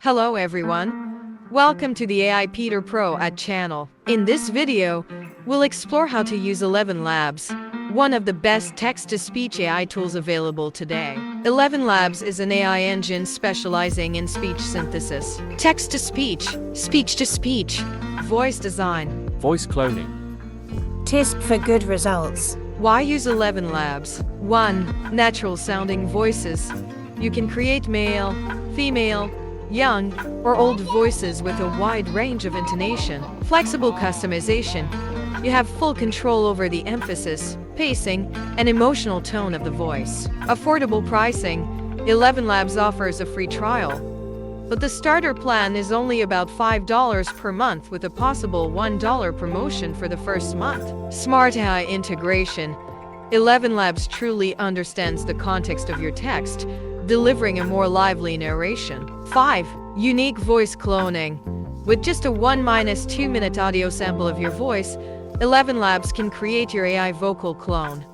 Hello everyone. Welcome to the AI Peter Pro at channel. In this video, we'll explore how to use ElevenLabs, one of the best text-to-speech AI tools available today. ElevenLabs is an AI engine specializing in speech synthesis, text-to-speech, speech-to-speech, voice design, voice cloning. Tips for good results. Why use ElevenLabs? 1. Natural sounding voices. You can create male, female, young, or old voices with a wide range of intonation. Flexible customization. You have full control over the emphasis, pacing, and emotional tone of the voice. Affordable pricing. ElevenLabs offers a free trial, but the starter plan is only about $5 per month with a possible $1 promotion for the first month. Smart AI integration. ElevenLabs truly understands the context of your text, delivering a more lively narration. 5. Unique voice cloning. With just a 1-2 minute audio sample of your voice, ElevenLabs can create your AI vocal clone.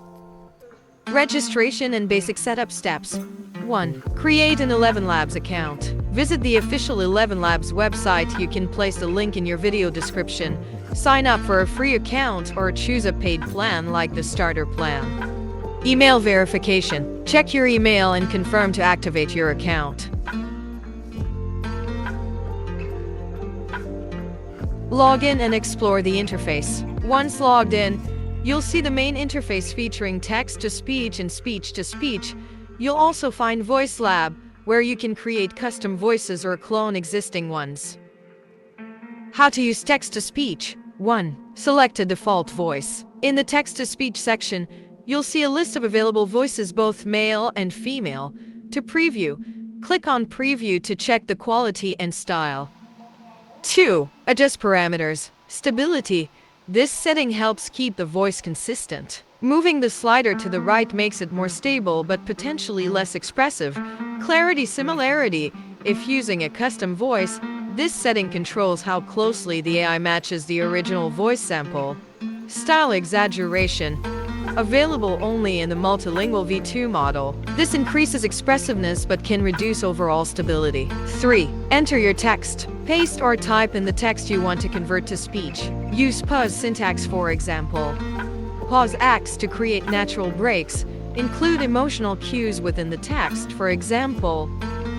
Registration and basic setup steps. 1. Create an ElevenLabs account. Visit the official ElevenLabs website. You can place the link in your video description. Sign up for a free account or choose a paid plan like the starter plan. Email verification. Check your email and confirm to activate your account. Log in and explore the interface. Once logged in, you'll see the main interface featuring text-to-speech and speech-to-speech. You'll also find VoiceLab, where you can create custom voices or clone existing ones. How to use text-to-speech. 1. Select a default voice. In the text-to-speech section, you'll see a list of available voices, both male and female. To preview, click on Preview to check the quality and style. 2. Adjust parameters. Stability. This setting helps keep the voice consistent. Moving the slider to the right makes it more stable but potentially less expressive. Clarity similarity. If using a custom voice, this setting controls how closely the AI matches the original voice sample. Style exaggeration. Available only in the multilingual V2 model. This increases expressiveness but can reduce overall stability. 3. Enter your text. Paste or type in the text you want to convert to speech. Use pause syntax, for example. Pause acts to create natural breaks. Include emotional cues within the text, for example,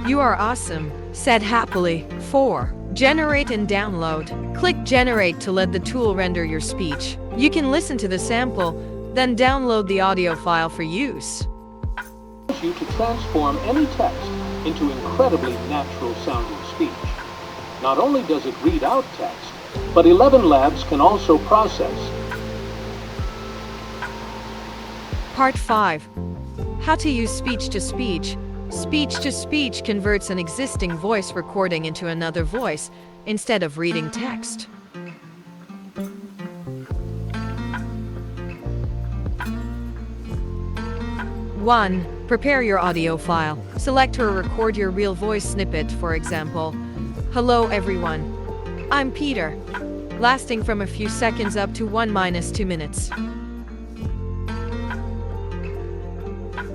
"You are awesome," said happily. 4. Generate and download. Click Generate to let the tool render your speech. You can listen to the sample, then download the audio file for use. You to transform any text into incredibly natural sounding speech. Not only does it read out text, but ElevenLabs can also process. Part 5. How to use speech-to-speech. Speech-to-speech converts an existing voice recording into another voice instead of reading text. One. Prepare your audio file. Select or record your real voice snippet, for example, "Hello everyone, I'm Peter," lasting from a few seconds up to 1-2 minutes.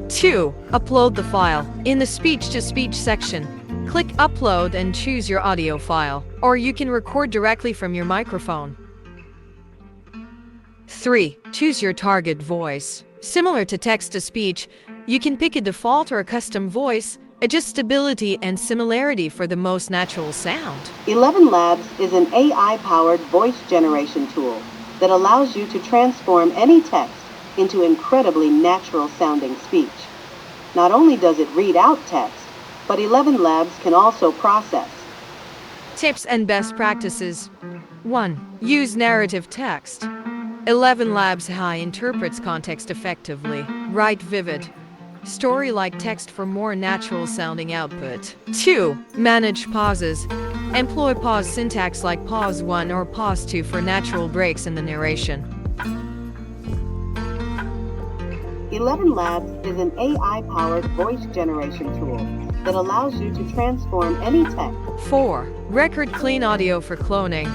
2. Upload the file. In the speech-to-speech section, click Upload and choose your audio file, or you can record directly from your microphone. 3. Choose your target voice. Similar to text-to-speech, you can pick a default or a custom voice. Adjust stability and similarity for the most natural sound. ElevenLabs is an AI-powered voice generation tool that allows you to transform any text into incredibly natural-sounding speech. Not only does it read out text, but ElevenLabs can also process. Tips and best practices. 1. Use narrative text. ElevenLabs AI interprets context effectively. Write vivid, story-like text for more natural-sounding output. 2. Manage pauses. Employ pause syntax like pause 1 or pause 2 for natural breaks in the narration. ElevenLabs is an AI-powered voice generation tool that allows you to transform any text. 4. Record clean audio for cloning.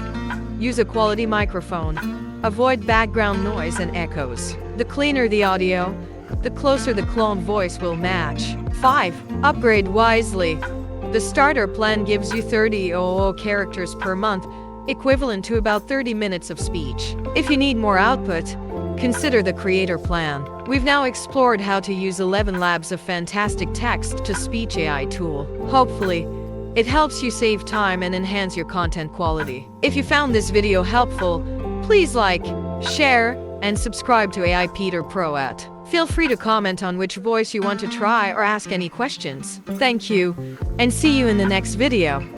Use a quality microphone. Avoid background noise and echoes. The cleaner the audio, the closer the cloned voice will match. 5. Upgrade wisely. The starter plan gives you 30 characters per month, equivalent to about 30 minutes of speech. If you need more output, consider the creator plan. We've now explored how to use ElevenLabs, a fantastic text-to-speech AI tool. Hopefully, it helps you save time and enhance your content quality. If you found this video helpful, please like, share, and subscribe to AI Peter Pro at. Feel free to comment on which voice you want to try or ask any questions. Thank you, and see you in the next video.